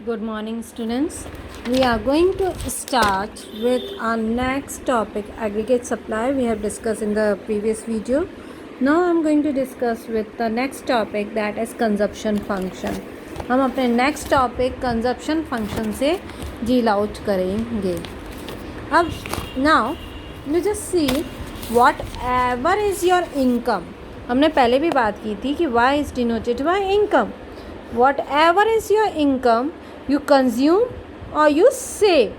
Good morning, students. We are going to start with our next topic, aggregate supply. We have discussed in the previous video. Now I'm going to discuss with the next topic, that is consumption function. हम अपने next topic consumption function से deal out करेंगे. अब now you just see whatever is your income. हमने पहले भी बात की थी कि y is denoted by income. Whatever is your income, you consume और you save.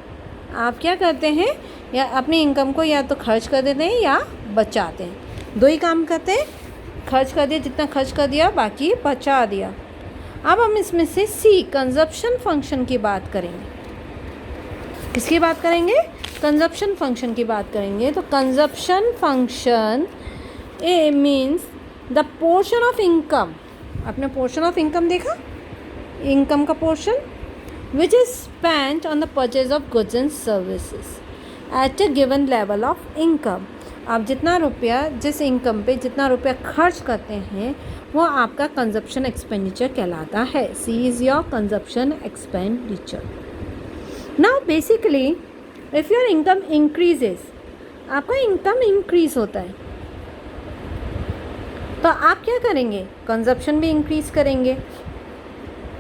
आप क्या करते हैं, या अपनी इनकम को या तो खर्च कर देते हैं या बचाते हैं. दो ही काम करते हैं, खर्च कर दिया, जितना खर्च कर दिया बाकी बचा दिया. अब हम इसमें से सी कंजप्शन फंक्शन की बात करेंगे. किसकी बात करेंगे? कंजप्शन फंक्शन की बात करेंगे. तो consumption function A means the portion of income. आपने पोर्शन ऑफ इनकम देखा, इनकम का portion which is spent on the purchase of goods and services at a given level of income. आप जितना रुपया जिस इनकम पे जितना रुपया खर्च करते हैं वो आपका कंजप्शन एक्सपेंडिचर कहलाता है. C is your consumption expenditure. Now basically if your income increases, आपका इनकम इंक्रीज होता है तो आप क्या करेंगे? कंजप्शन भी इंक्रीज़ करेंगे,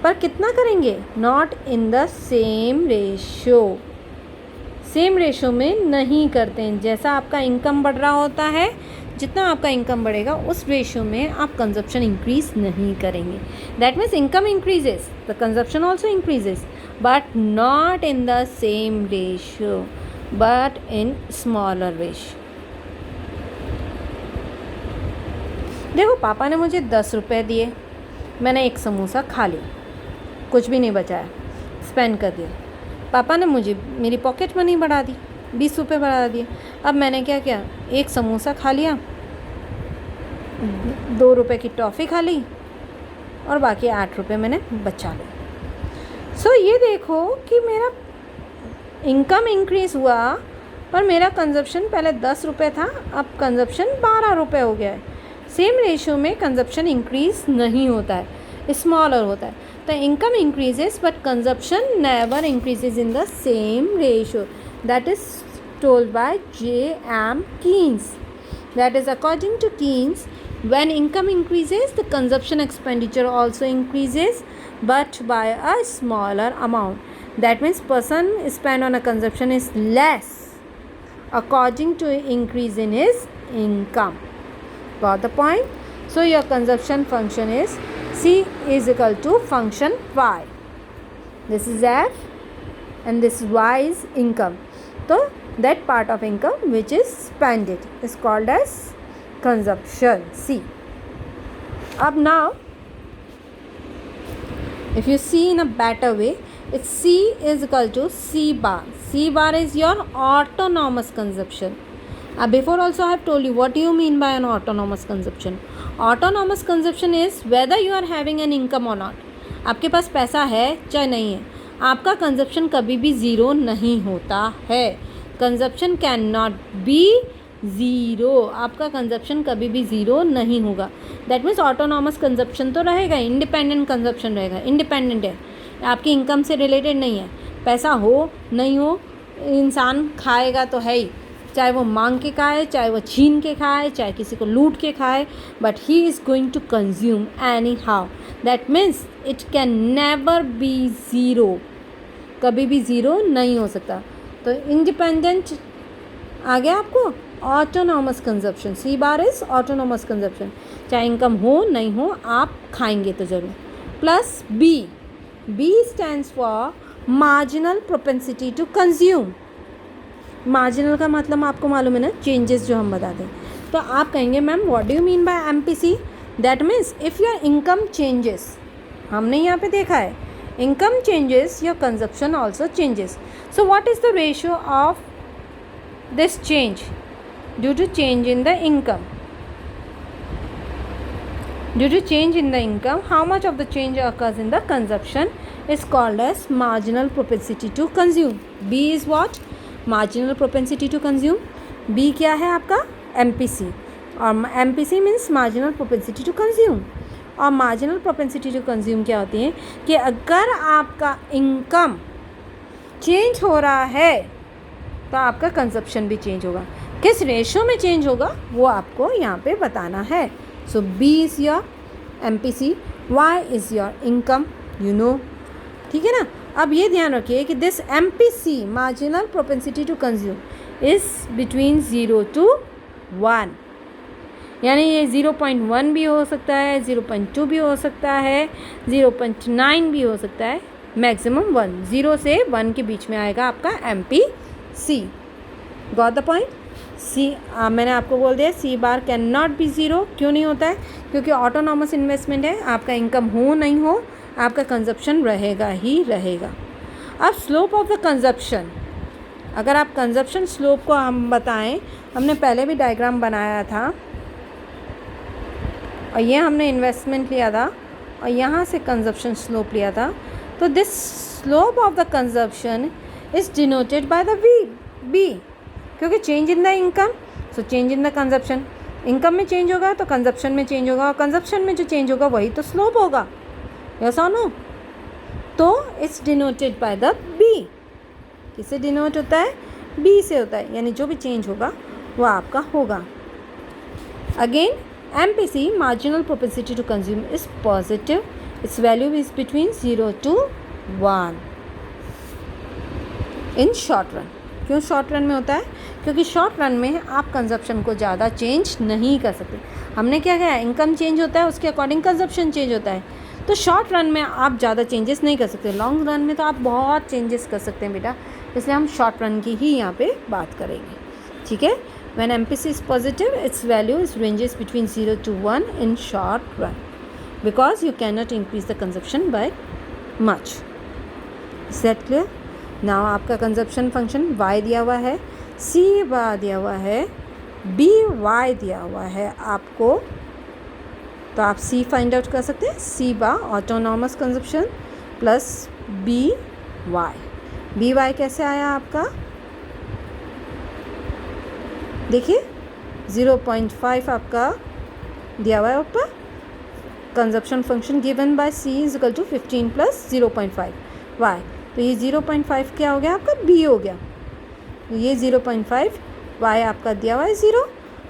पर कितना करेंगे? Not in the same ratio. Same ratio में नहीं करते हैं. जैसा आपका इनकम बढ़ रहा होता है, जितना आपका इनकम बढ़ेगा उस रेशो में आप कंजप्शन इंक्रीज़ नहीं करेंगे. That means income increases, the consumption also increases, but not in the same ratio, but in smaller ratio. देखो, पापा ने मुझे 10 रुपये दिए, मैंने एक समोसा खा लिया, कुछ भी नहीं बचाया, स्पेंड कर दिया. पापा ने मुझे मेरी पॉकेट मनी बढ़ा दी, 20 रुपये बढ़ा दिए. अब मैंने क्या किया? एक समोसा खा लिया, 2 रुपये की टॉफ़ी खा ली और बाकी 8 रुपये मैंने बचा लिए. सो ये देखो कि मेरा इनकम इंक्रीज़ हुआ पर मेरा कंजप्शन पहले 10 रुपये था, अब कंजप्शन 12 रुपये हो गया है. सेम रेशो में कंजप्शन इंक्रीज़ नहीं होता है, स्मॉलर होता है. तो income increases but consumption never increases in the same ratio. That is told by J.M. Keynes. That is according to Keynes, when income increases the consumption expenditure also increases but by a smaller amount. That means person spend on a consumption is less according to increase in his income. Got the point? So your consumption function is C is equal to function Y. This is F and this Y is income. So that part of income which is spended is called as consumption, C. Up now, if you see in a better way, it's C is equal to C bar. C bar is your autonomous consumption. Before also I have told you what do you mean by an autonomous consumption. Autonomous consumption is whether you are having an income or not. आपके पास पैसा है चाहे नहीं है, आपका consumption कभी भी zero नहीं होता है. Consumption can not be zero. आपका कंजप्शन कभी भी ज़ीरो नहीं होगा. दैट मीन्स ऑटोनॉमस कंजप्शन तो रहेगा, इंडिपेंडेंट कंजप्शन रहेगा. इंडिपेंडेंट है, आपकी इनकम से रिलेटेड नहीं है. पैसा हो नहीं हो, इंसान खाएगा तो है ही, चाहे वो मांग के खाए, चाहे वो छीन के खाए, चाहे किसी को लूट के खाए, but he is going to consume anyhow. That means it can never be zero. कभी भी ज़ीरो नहीं हो सकता. तो इंडिपेंडेंट आ गया आपको. Autonomous consumption, C bar is autonomous consumption. चाहे इनकम हो नहीं हो, आप खाएंगे तो ज़रूर. Plus B. B stands for marginal propensity to consume. Marginal का मतलब आपको मालूम है ना, चेंजेस जो हम बताते हैं. तो आप कहेंगे ma'am what do you mean by MPC. That means if your income changes, हमने यहाँ पे देखा है income changes your consumption also changes. So what is the ratio of this change due to change in the income. Due to change in the income, how much of the change occurs in the consumption is called as marginal propensity to consume. B is what? Marginal propensity to consume. B क्या है आपका? MPC. और MPC means marginal propensity to consume. और marginal propensity to consume क्या होती है कि अगर आपका इनकम चेंज हो रहा है तो आपका कंजप्शन भी चेंज होगा। किस रेशो में चेंज होगा वो आपको यहाँ पे बताना है। So B is your MPC, Y is your income, you know, ठीक है ना। अब ये ध्यान रखिए कि this MPC marginal propensity to consume is between 0 to 1, यानी ये 0.1 भी हो सकता है, 0.2 भी हो सकता है, 0.9 भी हो सकता है, मैक्सिमम 1, 0 से 1 के बीच में आएगा आपका MPC। Got the point. See मैंने आपको बोल दिया C bar can not be 0। क्यों नहीं होता है? क्योंकि ऑटोनॉमस इन्वेस्टमेंट है, आपका इनकम हो नहीं हो आपका कंजप्शन रहेगा ही रहेगा। अब स्लोप ऑफ द कंजप्शन, अगर आप कंजप्शन स्लोप को हम बताएं, हमने पहले भी डायग्राम बनाया था और ये हमने इन्वेस्टमेंट लिया था और यहाँ से कंजप्शन स्लोप लिया था। तो this slope of the consumption is denoted by the B, क्योंकि change in the income, so change in the consumption, income में चेंज होगा तो कंजप्शन में चेंज होगा और कंजप्शन में जो चेंज होगा वही तो स्लोप होगा, यस और नो। तो it's denoted by the B. किससे डिनोट होता है? बी से होता है, यानी जो भी चेंज होगा वो आपका होगा। Again MPC marginal propensity to consume is positive, it's value is between 0 to 1 in short run. क्यों शॉर्ट रन में होता है? क्योंकि शॉर्ट रन में आप कंजप्शन को ज़्यादा चेंज नहीं कर सकते। हमने क्या किया, इनकम चेंज होता है उसके अकॉर्डिंग कंजप्शन चेंज होता है, तो शॉर्ट रन में आप ज़्यादा चेंजेस नहीं कर सकते। लॉन्ग रन में तो आप बहुत चेंजेस कर सकते हैं बेटा, इसलिए हम शॉर्ट रन की ही यहाँ पे बात करेंगे, ठीक है। When MPC is positive, its value is ranges between 0 to 1 in short run, because you cannot increase the consumption by much. Is that clear? Now आपका consumption function y दिया हुआ है, C बार दिया हुआ है, B y दिया हुआ है आपको, तो आप C फाइंड आउट कर सकते हैं। C bar autonomous consumption plus B Y कैसे आया आपका? देखिए 0.5 आपका दिया हुआ है ऊपर। Consumption function given by C is equal to 15 plus 0.5 Y, तो ये 0.5 क्या हो गया आपका? B हो गया। ये 0.5 वाई आपका दिया हुआ है 0,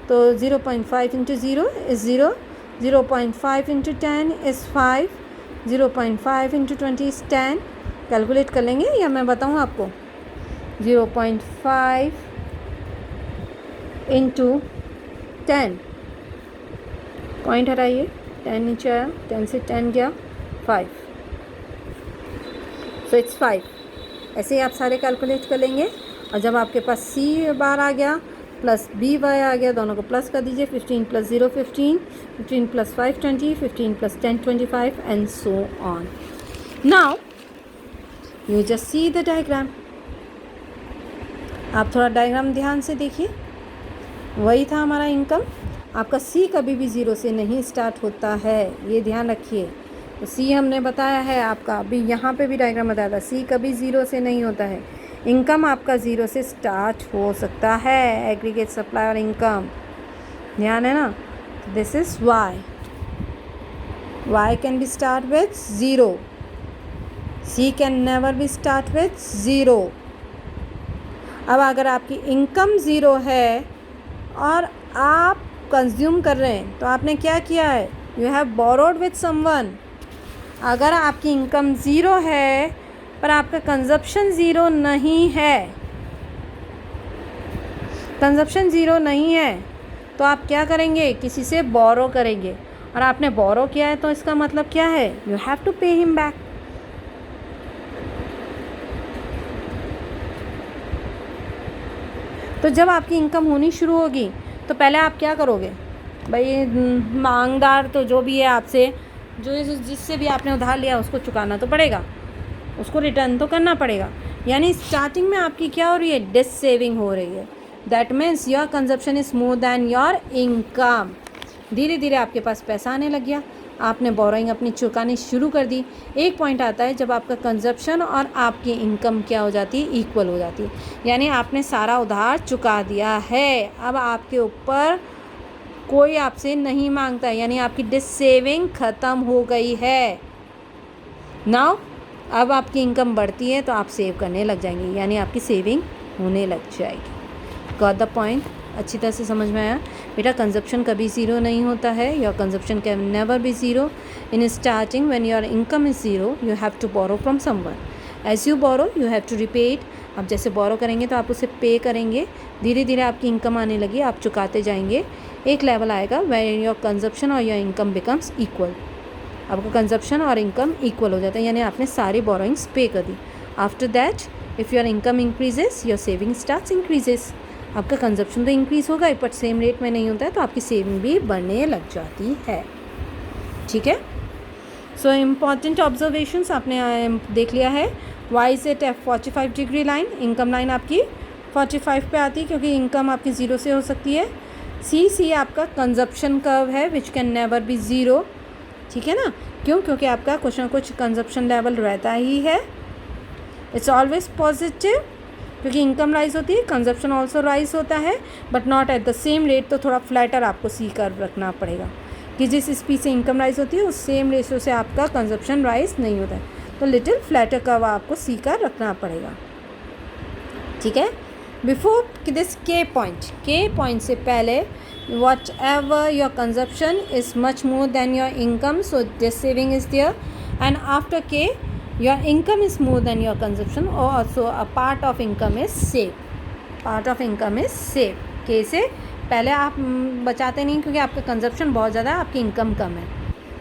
तो 0.5 into 0 is 0, 0.5 into 10 is 5, 0.5 into 20 is 10। Calculate कर लेंगे या मैं बताऊँ आपको? 0.5 इंटू 10, पॉइंट हटाइए, 10 नीचे आया, 10 से 10 गया 5, सो इट्स 5। ऐसे ही आप सारे कैलकुलेट कर लेंगे और जब आपके पास C बार आ गया प्लस B वाई आ गया, दोनों को प्लस कर दीजिए। 15 plus 0 15, 15 plus 5 20, 15 plus 10 25 and so on. Now you just see the diagram. आप थोड़ा डायग्राम ध्यान से देखिए, वही था हमारा इनकम। आपका C कभी भी 0 से नहीं स्टार्ट होता है, ये ध्यान रखिए। तो C हमने बताया है आपका, अभी यहाँ पे भी डायग्राम बताया था, C कभी 0 से नहीं होता है। इनकम आपका 0 से स्टार्ट हो सकता है, एग्रीगेट सप्लाई और इनकम, ध्यान है ना। This is y can be start with 0, C can never B start with 0। अब अगर आपकी इनकम 0 है और आप कंज्यूम कर रहे हैं तो आपने क्या किया है? You have borrowed with someone. अगर आपकी इनकम 0 है पर आपका कंजप्शन 0 नहीं है, कंजप्शन 0 नहीं है, तो आप क्या करेंगे? किसी से बोरो करेंगे, और आपने बोरो किया है तो इसका मतलब क्या है? You have to pay him back. तो जब आपकी इनकम होनी शुरू होगी तो पहले आप क्या करोगे? भाई मांगदार तो जो भी है आपसे, जो जिससे भी आपने उधार लिया उसको चुकाना तो पड़ेगा, उसको रिटर्न तो करना पड़ेगा। यानी स्टार्टिंग में आपकी क्या हो रही है? डिस सेविंग हो रही है। That means your consumption is more than your income. धीरे धीरे आपके पास पैसा आने लग गया, आपने बोरोइंग अपनी चुकानी शुरू कर दी। एक पॉइंट आता है जब आपका कंजप्शन और आपकी इनकम क्या हो जाती है? इक्वल हो जाती है, यानी आपने सारा उधार चुका दिया है। अब आपके ऊपर कोई आपसे नहीं मांगता, यानी आपकी डिस सेविंग ख़त्म हो गई है। नाउ अब आपकी इनकम बढ़ती है तो आप सेव करने लग जाएंगे, यानी आपकी सेविंग होने लग जाएगी। Got the point? अच्छी तरह से समझ में आया? बेटा कंजप्शन कभी ज़ीरो नहीं होता है, your consumption can never be zero. In starting when your income is zero you have to borrow from someone, as you borrow you have to repay it. आप जैसे बोरो करेंगे तो आप उसे पे करेंगे, धीरे धीरे आपकी इनकम आने लगी, आप चुकाते जाएंगे, एक लेवल आएगा व्हेन योर कंजप्शन और योर इनकम बिकम्स इक्वल। आपका कंजप्शन और इनकम इक्वल हो जाता है, यानी आपने सारी बोरोइंग्स पे कर दी। After that if your income increases your saving starts increases. आपका कंजप्शन तो इंक्रीज़ होगा बट सेम रेट में नहीं होता है, तो आपकी सेविंग भी बढ़ने लग जाती है। ठीक है, सो इम्पॉर्टेंट ऑब्जर्वेशंस आपने देख लिया है। Why is it 45 degree line? Income line आपकी 45 पे आती है क्योंकि इनकम आपकी ज़ीरो से हो सकती है। सी आपका कंजप्शन कर्व है which can never be zero. ठीक है ना, क्यों? क्योंकि आपका कुछ ना कुछ कंजप्शन लेवल रहता ही है। इट्स ऑलवेज पॉजिटिव क्योंकि इनकम राइज होती है, कंजप्शन ऑल्सो राइज होता है but not at the same rate. तो थोड़ा फ्लैटर आपको सी कर्व रखना पड़ेगा कि जिस स्पीड से इनकम राइज होती है उस सेम रेशियो से आपका कंजप्शन राइज नहीं होता है, तो लिटिल फ्लैटर कर्व आपको सी का रखना पड़ेगा। ठीक है, बिफोर दिस के पॉइंट से पहले whatever your consumption is much more than your income, so this saving is there, and after के your income is more than your consumption और also a part of income is save. Part of income is save के से पहले आप बचाते नहीं क्योंकि आपका कंजप्शन बहुत ज़्यादा है, आपकी इनकम कम है,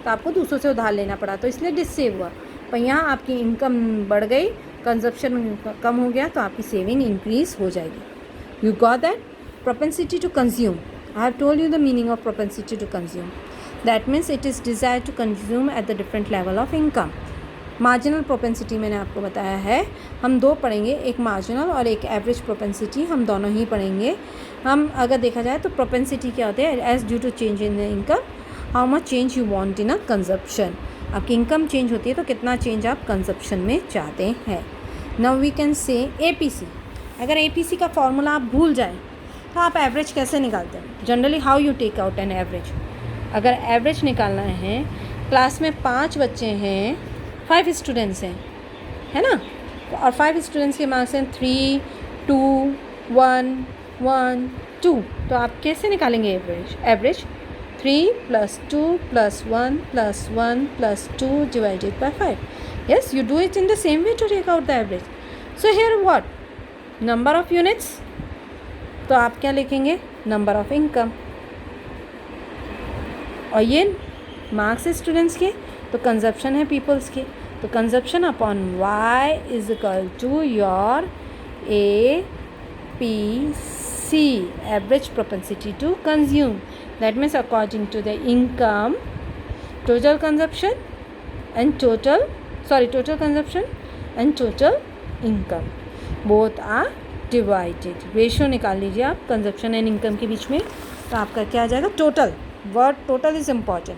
तो आपको दूसरों से उधार लेना पड़ा, तो इसलिए डिससेव हुआ। पर यहाँ आपकी इनकम बढ़ गई, कंजप्शन कम हो गया, तो आपकी सेविंग इंक्रीज हो जाएगी। You got that? Propensity to consume, I have told you the meaning of propensity to consume. That means it is desire to consume at the different level of income. Marginal propensity मैंने आपको बताया है, हम दो पढ़ेंगे, एक marginal और एक एवरेज प्रोपेंसिटी, हम दोनों ही पढ़ेंगे। हम अगर देखा जाए तो प्रोपेंसिटी क्या होते हैं? As due to change in the income how much change you want in a consumption. आपकी इनकम चेंज होती है तो कितना चेंज आप कंजप्शन में चाहते हैं। Now we can say APC। अगर APC का फॉर्मूला आप भूल जाएं तो आप एवरेज कैसे निकालते हैं? Generally how you take out an average? अगर एवरेज निकालना है, क्लास में 5 बच्चे हैं, 5 स्टूडेंट्स हैं, है ना, और 5 स्टूडेंट्स के मार्क्स हैं 3, 2, 1, 1, 2, तो आप कैसे निकालेंगे average? 3 + 2 + 1 + 1 + 2 divided by 5. Yes, you do it in the same way to take out the average. So here what? Number of units. तो आप क्या लिखेंगे? Number of income. और ये मार्क्स स्टूडेंट्स के, तो कंजप्शन है पीपल्स के, तो consumption upon y is equal to your APC, average propensity to consume. That means according to the income total consumption and total consumption and total income both are divided. Ratio निकाल लीजिए आप consumption and income के बीच में, तो आपका क्या आ जाएगा? Total. Word total is important,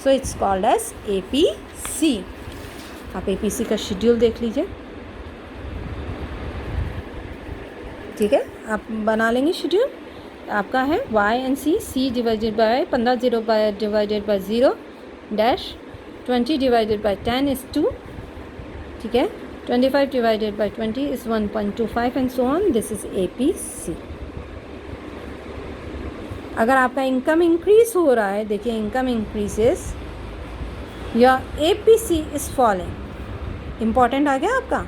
so it's called as APC। आप APC का शेड्यूल देख लीजिए। ठीक है, आप बना लेंगे शेड्यूल। आपका है Y and C divided by 15 0 divided by 0 dash 20 divided by 10 is 2। ठीक है, 25 divided by 20 is 1.25 and so on. This is APC। अगर आपका इनकम इंक्रीज हो रहा है, देखिए income increases, your APC is falling. Important आ गया आपका?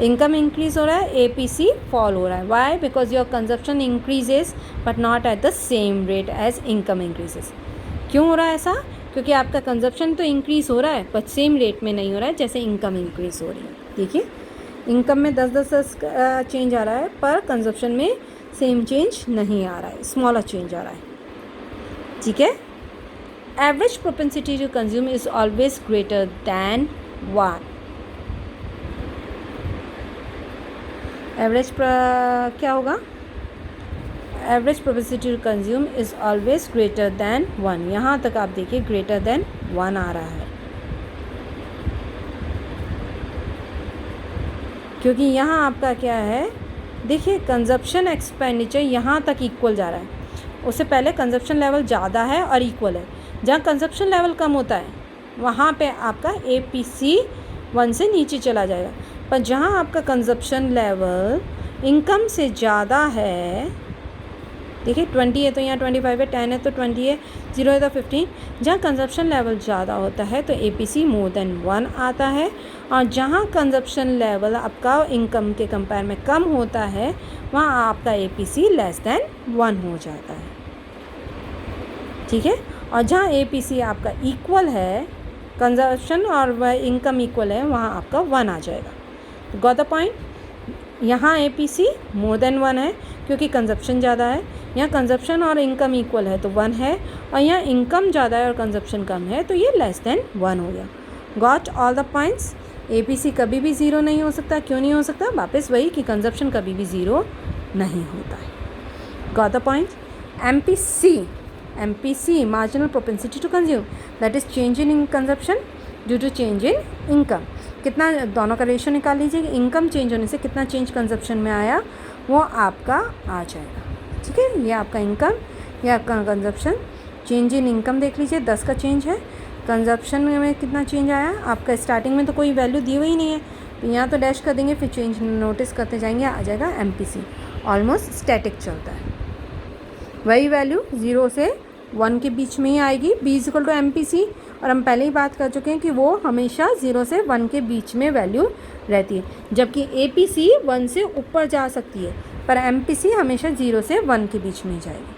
इनकम इंक्रीज हो रहा है, APC फॉल हो रहा है। Why? Because your consumption increases but not at the same rate as income increases. क्यों हो रहा है ऐसा? क्योंकि आपका कंजप्शन तो इंक्रीज हो रहा है बट सेम रेट में नहीं हो रहा है जैसे इनकम इंक्रीज हो रही है। देखिए इनकम में 10 चेंज आ रहा है पर कंजप्शन में सेम चेंज नहीं आ रहा है, स्मॉलर चेंज आ रहा है। ठीक है, average propensity to consume is always greater than 1। Average क्या होगा? Average propensity to consume is always greater than 1। यहाँ तक आप देखिए ग्रेटर दैन 1 आ रहा है, क्योंकि यहाँ आपका क्या है? देखिए कंजप्शन एक्सपेंडिचर यहाँ तक इक्वल जा रहा है, उससे पहले कंजप्शन लेवल ज़्यादा है और इक्वल है। जहाँ कंजप्शन लेवल कम होता है वहाँ पे आपका APC 1 से नीचे चला जाएगा, पर जहाँ आपका कंजप्शन लेवल इनकम से ज़्यादा है, देखिए 20 है तो यहाँ 25 है, 10 है तो 20 है, 0 है तो 15। जहाँ कंजप्शन लेवल ज़्यादा होता है तो APC मोर देन 1 आता है, और जहाँ कंजप्शन लेवल आपका इनकम के कंपेयर में कम होता है वहाँ आपका APC लेस देन 1 हो जाता है, ठीक है। और जहाँ APC आपका इक्वल है, कंजप्शन और इनकम इक्वल है, वहाँ आपका 1 आ जाएगा। Got the point. यहाँ APC मोर देन 1 है क्योंकि कंजप्शन ज़्यादा है, यहाँ कंजप्शन और इनकम इक्वल है तो 1 है, और यहाँ इनकम ज़्यादा है और कंजप्शन कम है तो ये लेस देन 1 हो गया। Got all the points. APC कभी भी 0 नहीं हो सकता। क्यों नहीं हो सकता? वापस वही कि कंजप्शन कभी भी 0 नहीं होता है। Got the point. MPC marginal propensity to consume, that is change in consumption due to change in income. कितना, दोनों का रेशियो निकाल लीजिए, इनकम चेंज होने से कितना चेंज कंजप्शन में आया वो आपका आ जाएगा, ठीक है। ये आपका इनकम, ये आपका कंजप्शन। चेंज इन इनकम देख लीजिए, 10 का चेंज है। कंजप्शन में कितना चेंज आया आपका? स्टार्टिंग में तो कोई वैल्यू दी हुई नहीं है तो यहाँ तो डैश कर देंगे, फिर चेंज नोटिस करते जाएंगे, आ जाएगा MPC। ऑलमोस्ट स्टैटिक चलता है, वही वैल्यू 0 से 1 के बीच में ही आएगी। B इक्वल टू MPC, और हम पहले ही बात कर चुके हैं कि वो हमेशा 0 से 1 के बीच में वैल्यू रहती है, जबकि APC 1 से ऊपर जा सकती है, पर MPC हमेशा 0 से 1 के बीच में ही जाएगी,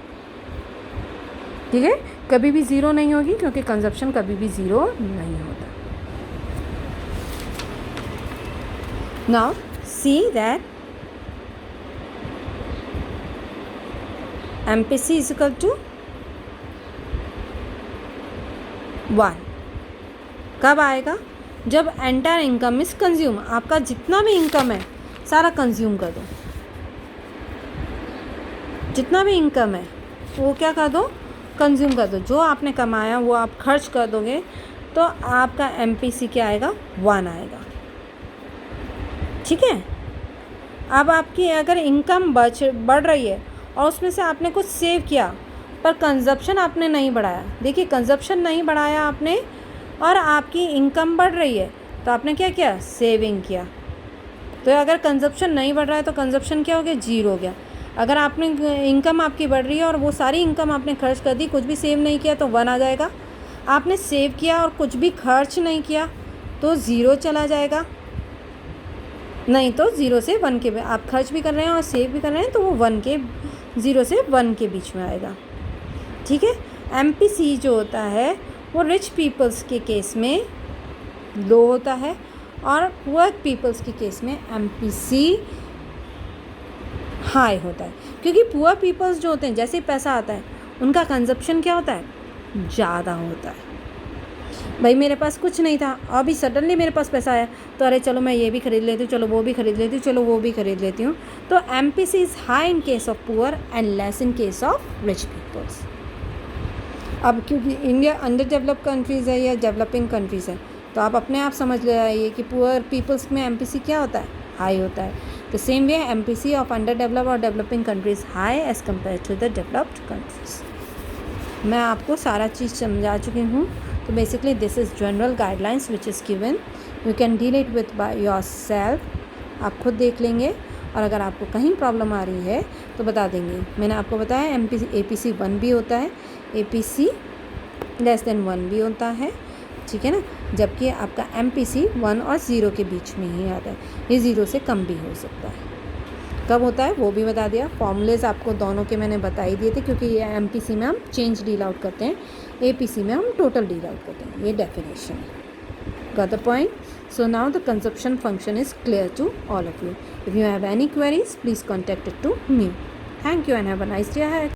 ठीक है। कभी भी 0 नहीं होगी क्योंकि कंजप्शन कभी भी 0 नहीं होता। Now see that MPC is equal to 1 कब आएगा? जब एंटायर इनकम इज कंज्यूम। आपका जितना भी इनकम है सारा कंज्यूम कर दो, जितना भी इनकम है वो क्या कर दो? कंज्यूम कर दो। जो आपने कमाया वो आप खर्च कर दोगे तो आपका MPC क्या आएगा? 1 आएगा, ठीक है। अब आपकी अगर इनकम बढ़ रही है और उसमें से आपने कुछ सेव किया पर कंजप्शन आपने नहीं बढ़ाया, देखिए कंजप्शन नहीं बढ़ाया आपने और आपकी इनकम बढ़ रही है तो आपने क्या किया? सेविंग किया। तो अगर कंजप्शन नहीं बढ़ रहा है तो कंजप्शन क्या हो गया? 0 हो गया। अगर आपने इनकम आपकी बढ़ रही है और वो सारी इनकम आपने खर्च कर दी, कुछ भी सेव नहीं किया तो 1 आ जाएगा। आपने सेव किया और कुछ भी खर्च नहीं किया तो 0 चला जाएगा, नहीं तो 0 से 1 के, आप खर्च भी कर रहे हैं और सेव भी कर रहे हैं तो वो 0 से 1 के बीच में आएगा, ठीक है। MPC जो होता है वो रिच पीपल्स के केस में लो होता है और पुअर पीपल्स के केस में MPC हाई होता है, क्योंकि पुअर पीपल्स जो होते हैं जैसे ही पैसा आता है उनका कंजप्शन क्या होता है? ज़्यादा होता है। भाई मेरे पास कुछ नहीं था, अभी सडनली मेरे पास पैसा आया तो अरे चलो मैं ये भी खरीद लेती हूँ, चलो वो भी खरीद लेती हूँ, चलो वो भी खरीद लेती हूँ। तो MPC is high in case of poor and less in case of rich peoples. अब क्योंकि इंडिया अंडर डेवलप्ड कंट्रीज़ है या डेवलपिंग कंट्रीज़ है तो आप अपने आप समझ ले आइए कि पुअर पीपल्स में MPC क्या होता है? हाई होता है। तो same way MPC of under developed और developing countries high as compare to the developed countries. मैं आपको सारा चीज़ समझा चुकी हूँ। तो basically this is general guidelines which is given, you can deal it with by yourself. आप खुद देख लेंगे और अगर आपको कहीं प्रॉब्लम आ रही है तो बता देंगे। मैंने आपको बताया APC 1 भी होता है, APC लेस देन 1 भी होता है, ठीक है ना, जबकि आपका MPC 1 और 0 के बीच में ही आता है। ये 0 से कम भी हो सकता है। कब होता है वो भी बता दिया। फॉर्मूलेज आपको दोनों के मैंने बता ही दिए थे, क्योंकि ये MPC में हम चेंज डील आउट करते हैं, APC में हम टोटल डील आउट करते हैं। ये डेफिनेशन है। Got the point? So now the consumption function is clear to all of you. If you have any queries, please contact it to me. Thank you and have a nice day ahead.